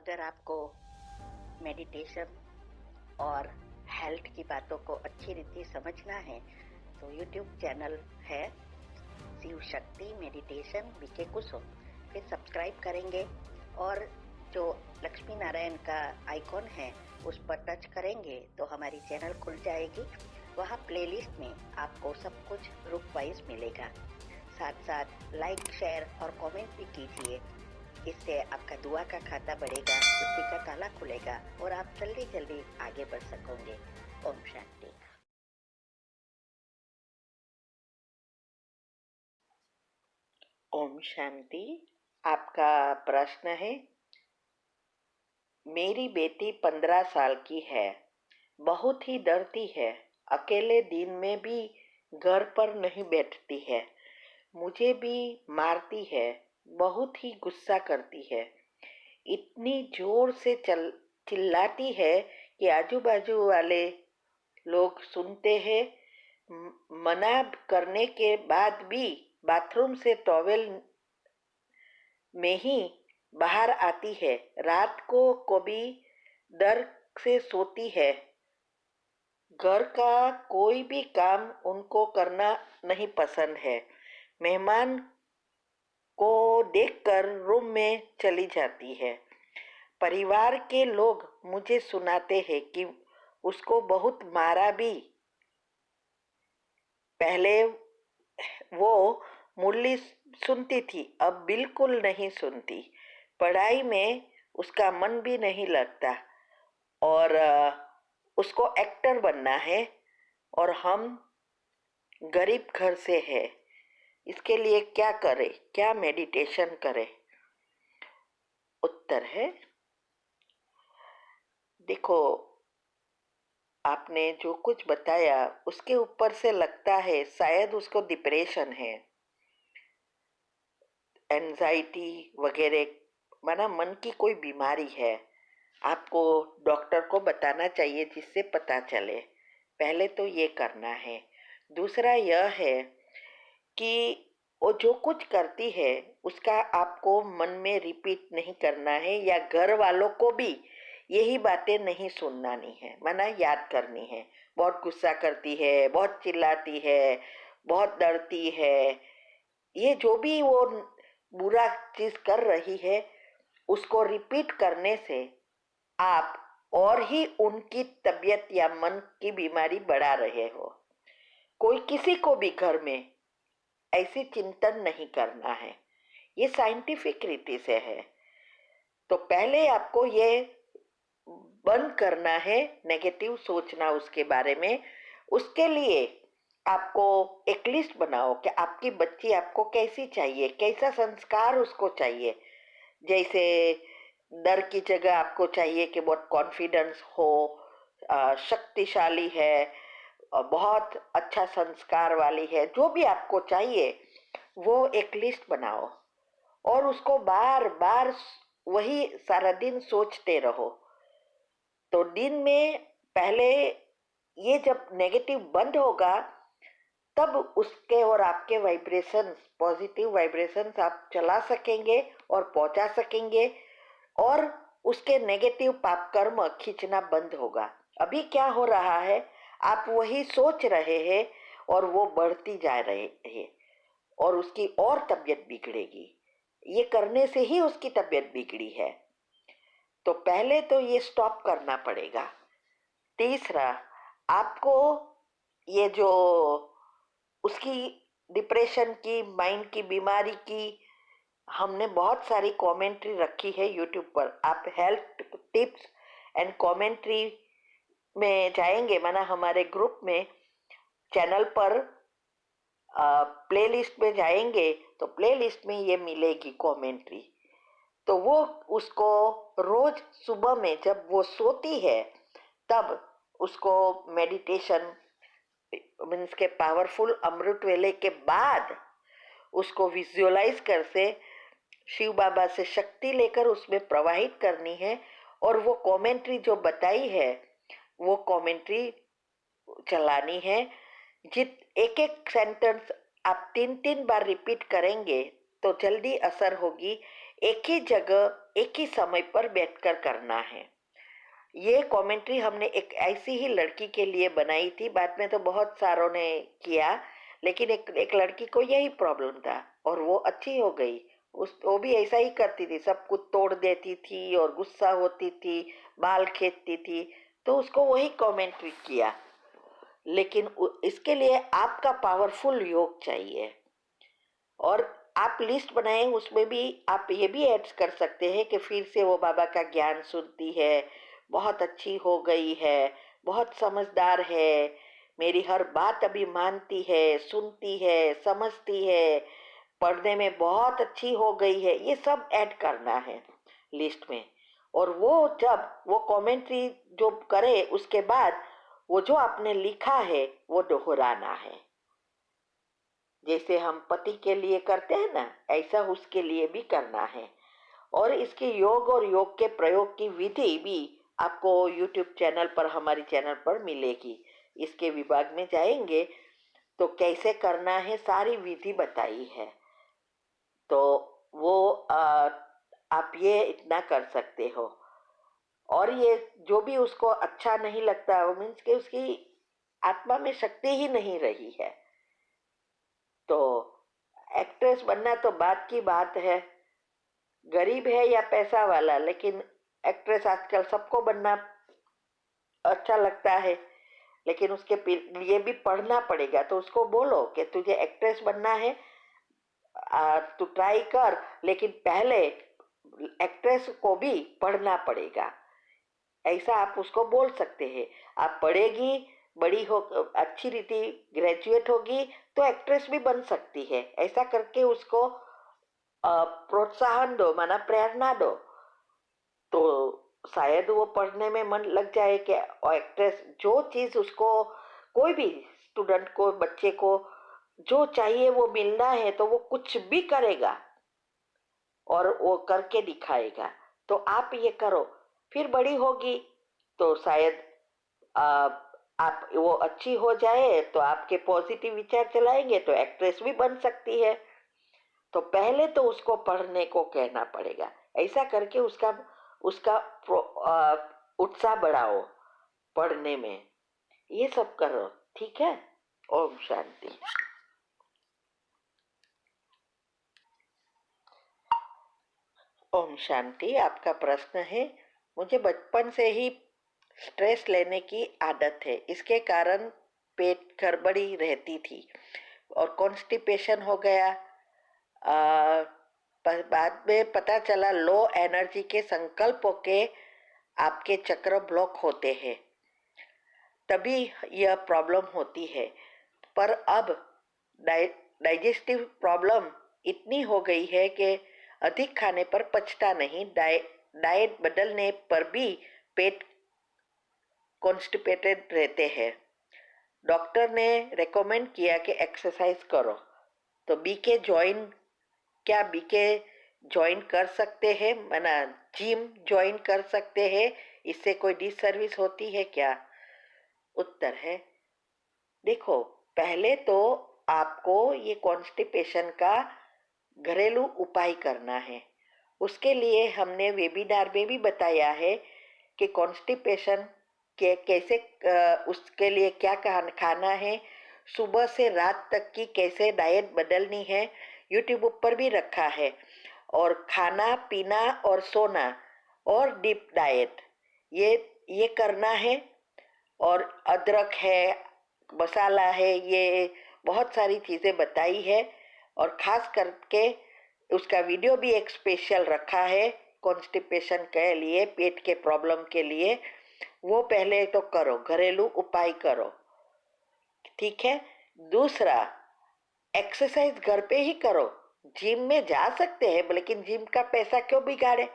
अगर आपको मेडिटेशन और हेल्थ की बातों को अच्छी रीति समझना है तो यूट्यूब चैनल है शिव शक्ति मेडिटेशन बीके कुसुम, फिर सब्सक्राइब करेंगे और जो लक्ष्मी नारायण का आइकॉन है उस पर टच करेंगे तो हमारी चैनल खुल जाएगी। वहाँ प्लेलिस्ट में आपको सब कुछ ग्रुप वाइज मिलेगा। साथ साथ लाइक शेयर और कमेंट भी कीजिए, इससे आपका दुआ का खाता बढ़ेगा, बुद्धि का ताला खुलेगा और आप जल्दी जल्दी आगे बढ़ सकोगे। ओम शांति। ओम शांति। आपका प्रश्न है, मेरी बेटी 15 साल की है, बहुत ही डरती है, अकेले दिन में भी घर पर नहीं बैठती है, मुझे भी मारती है, बहुत ही गुस्सा करती है, इतनी जोर से चिल्लाती है कि आजू बाजू वाले लोग सुनते हैं। मना करने के बाद भी बाथरूम से टॉवेल में ही बाहर आती है, रात को कभी डर से सोती है, घर का कोई भी काम उनको करना नहीं पसंद है, मेहमान को देखकर रूम में चली जाती है। परिवार के लोग मुझे सुनाते हैं कि उसको बहुत मारा भी। पहले वो मुरली सुनती थी, अब बिल्कुल नहीं सुनती। पढ़ाई में उसका मन भी नहीं लगता और उसको एक्टर बनना है और हम गरीब घर से है। इसके लिए क्या करे, क्या मेडिटेशन करे? उत्तर है, देखो, आपने जो कुछ बताया उसके ऊपर से लगता है शायद उसको डिप्रेशन है, एंजाइटी वगैरह, माना मन की कोई बीमारी है। आपको डॉक्टर को बताना चाहिए जिससे पता चले। पहले तो ये करना है। दूसरा यह है कि वो जो कुछ करती है उसका आपको मन में रिपीट नहीं करना है, या घर वालों को भी यही बातें नहीं सुननी है, माना याद करनी है। बहुत गुस्सा करती है, बहुत चिल्लाती है, बहुत डरती है, ये जो भी वो बुरा चीज कर रही है उसको रिपीट करने से आप और ही उनकी तबीयत या मन की बीमारी बढ़ा रहे हो। कोई किसी को भी घर में ऐसी चिंतन नहीं करना है, ये साइंटिफिक रीति से है। तो पहले आपको ये बंद करना है नेगेटिव सोचना उसके बारे में। उसके लिए आपको एक लिस्ट बनाओ कि आपकी बच्ची आपको कैसी चाहिए, कैसा संस्कार उसको चाहिए। जैसे डर की जगह आपको चाहिए कि बहुत कॉन्फिडेंस हो, शक्तिशाली है, बहुत अच्छा संस्कार वाली है, जो भी आपको चाहिए वो एक लिस्ट बनाओ और उसको बार बार वही सारा दिन सोचते रहो। तो दिन में पहले ये जब नेगेटिव बंद होगा तब उसके और आपके वाइब्रेशंस, पॉजिटिव वाइब्रेशंस आप चला सकेंगे और पहुंचा सकेंगे और उसके नेगेटिव पाप कर्म खींचना बंद होगा। अभी क्या हो रहा है, आप वही सोच रहे हैं और वो बढ़ती जा रही है और उसकी और तबीयत बिगड़ेगी। ये करने से ही उसकी तबीयत बिगड़ी है। तो पहले तो ये स्टॉप करना पड़ेगा। तीसरा, आपको ये जो उसकी डिप्रेशन की, माइंड की बीमारी की, हमने बहुत सारी कमेंट्री रखी है यूट्यूब पर। आप हेल्थ टिप्स एंड कमेंट्री में जाएंगे, माना हमारे ग्रुप में चैनल पर प्लेलिस्ट में जाएंगे तो प्लेलिस्ट में ये मिलेगी कमेंट्री। तो वो उसको रोज सुबह में जब वो सोती है तब उसको मेडिटेशन मीन्स के पावरफुल अमृत वेले के बाद उसको विजुअलाइज कर से शिव बाबा से शक्ति लेकर उसमें प्रवाहित करनी है और वो कमेंट्री जो बताई है वो कमेंट्री चलानी है। जित एक एक सेंटेंस आप 3-3 बार रिपीट करेंगे तो जल्दी असर होगी। एक ही जगह एक ही समय पर बैठकर करना है। ये कमेंट्री हमने एक ऐसी ही लड़की के लिए बनाई थी, बाद में तो बहुत सारों ने किया, लेकिन एक एक लड़की को यही प्रॉब्लम था और वो अच्छी हो गई। वो भी ऐसा ही करती थी, सब कुछ तोड़ देती थी और गुस्सा होती थी, बाल खींचती थी, तो उसको वही कमेंट्री किया। लेकिन इसके लिए आपका पावरफुल योग चाहिए, और आप लिस्ट बनाए, उसमें भी आप ये भी ऐड कर सकते हैं कि फिर से वो बाबा का ज्ञान सुनती है, बहुत अच्छी हो गई है, बहुत समझदार है, मेरी हर बात अभी मानती है, सुनती है, समझती है, पढ़ने में बहुत अच्छी हो गई है, ये सब ऐड करना है लिस्ट में। और वो जब वो कमेंट्री जो करे उसके बाद वो जो आपने लिखा है वो दोहराना है। जैसे हम पति के लिए करते हैं ना, ऐसा उसके लिए भी करना है। और इसके योग और योग के प्रयोग की विधि भी आपको यूट्यूब चैनल पर, हमारी चैनल पर मिलेगी। इसके विभाग में जाएंगे तो कैसे करना है सारी विधि बताई है। तो वो आप ये इतना कर सकते हो। और ये जो भी उसको अच्छा नहीं लगता, वो मीन्स कि उसकी आत्मा में शक्ति ही नहीं रही है, तो एक्ट्रेस बनना तो बात की बात है, गरीब है या पैसा वाला, लेकिन एक्ट्रेस आजकल सबको बनना अच्छा लगता है। लेकिन उसके लिए भी पढ़ना पड़ेगा, तो उसको बोलो कि तुझे एक्ट्रेस बनना है, तू ट्राई कर, लेकिन पहले एक्ट्रेस को भी पढ़ना पड़ेगा। ऐसा आप उसको बोल सकते हैं। आप पढ़ेगी, बड़ी हो, अच्छी रीति ग्रेजुएट होगी, तो एक्ट्रेस भी बन सकती है। ऐसा करके उसको प्रोत्साहन दो, माना प्रेरणा दो, तो शायद वो पढ़ने में मन लग जाए कि एक्ट्रेस जो चीज उसको, कोई भी स्टूडेंट को, बच्चे को जो चाहिए वो मिलना है, तो वो कुछ भी करेगा और वो करके दिखाएगा। तो आप ये करो, फिर बड़ी होगी तो शायद आ, आप वो अच्छी हो जाए तो आपके पॉजिटिव विचार चलाएंगे तो एक्ट्रेस भी बन सकती है। तो पहले तो उसको पढ़ने को कहना पड़ेगा। ऐसा करके उसका उसका उत्साह बढ़ाओ पढ़ने में। ये सब करो, ठीक है। ओम शांति। ओम शांति। आपका प्रश्न है, मुझे बचपन से ही स्ट्रेस लेने की आदत है, इसके कारण पेट गड़बड़ी रहती थी और कॉन्स्टिपेशन हो गया। पर बाद में पता चला लो एनर्जी के संकल्पों के आपके चक्र ब्लॉक होते हैं, तभी यह प्रॉब्लम होती है। पर अब डाइजेस्टिव प्रॉब्लम इतनी हो गई है कि अधिक खाने पर पचता नहीं, डाइट बदलने पर भी पेट कॉन्स्टिपेटेड रहते हैं। डॉक्टर ने रेकमेंड किया कि एक्सरसाइज करो, तो बीके ज्वाइन, क्या बीके ज्वाइन कर सकते हैं, माना जिम ज्वाइन कर सकते हैं, इससे कोई डिसर्विस होती है क्या? उत्तर है, देखो, पहले तो आपको ये कॉन्स्टिपेशन का घरेलू उपाय करना है। उसके लिए हमने वेबिनार में भी बताया है कि कॉन्स्टिपेशन के कैसे, उसके लिए क्या खाना है, सुबह से रात तक की कैसे डाइट बदलनी है, यूट्यूब पर भी रखा है। और खाना पीना और सोना और डीप डाइट, ये करना है। और अदरक है, मसाला है, ये बहुत सारी चीज़ें बताई है। और खास करके उसका वीडियो भी एक स्पेशल रखा है कॉन्स्टिपेशन के लिए, पेट के प्रॉब्लम के लिए। वो पहले तो करो, घरेलू उपाय करो, ठीक है। दूसरा, एक्सरसाइज घर पे ही करो। जिम में जा सकते हैं, लेकिन जिम का पैसा क्यों बिगाड़े?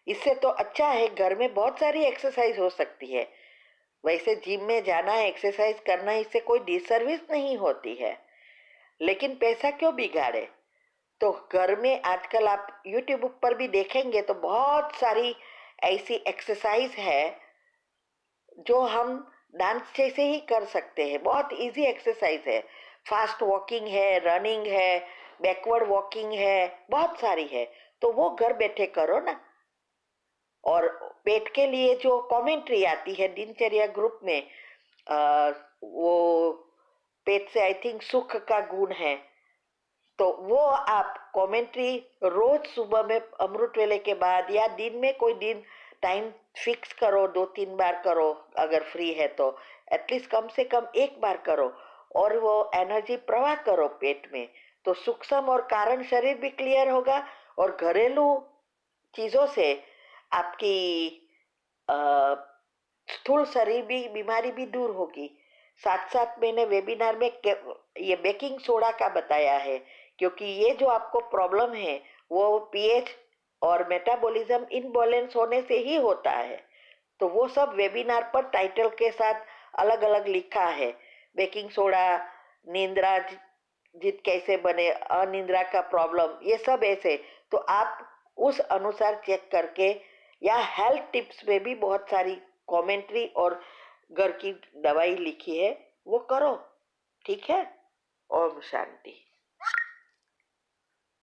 इससे तो अच्छा है घर में बहुत सारी एक्सरसाइज हो सकती है। वैसे जिम में जाना, एक्सरसाइज करना, इससे कोई डिसर्विस नहीं होती है, लेकिन पैसा क्यों बिगाड़े? तो घर में आजकल आप यूट्यूब पर भी देखेंगे तो बहुत सारी ऐसी एक्सरसाइज है जो हम डांस जैसे ही कर सकते हैं, बहुत इजी एक्सरसाइज है। फास्ट वॉकिंग है, रनिंग है, बैकवर्ड वॉकिंग है, बहुत सारी है। तो वो घर बैठे करो ना। और पेट के लिए जो कमेंट्री आती है दिनचर्या ग्रुप में, वो पेट से आई थिंक सुख का गुण है, तो वो आप कमेंट्री रोज सुबह में अमृत वेले के बाद या दिन में कोई दिन टाइम फिक्स करो, 2-3 बार करो अगर फ्री है तो, एटलीस्ट कम से कम एक बार करो और वो एनर्जी प्रवाह करो पेट में। तो सूक्ष्म और कारण शरीर भी क्लियर होगा और घरेलू चीजों से आपकी अ, स्थूल शरीर भी बीमारी भी दूर होगी। साथ साथ मैंने वेबिनार में ये बेकिंग सोडा का बताया है, क्योंकि ये जो आपको प्रॉब्लम है वो पीएच और मेटाबॉलिज्म इनबैलेंस होने से ही होता है। तो वो सब वेबिनार पर टाइटल के साथ अलग अलग लिखा है। बेकिंग सोडा, नींद्रा जित कैसे बने, अनिद्रा का प्रॉब्लम, ये सब ऐसे। तो आप उस अनुसार चेक करके, या हेल्थ टिप्स में भी बहुत सारी कमेंट्री और घर की दवाई लिखी है, वो करो। ठीक है। ओम शांति।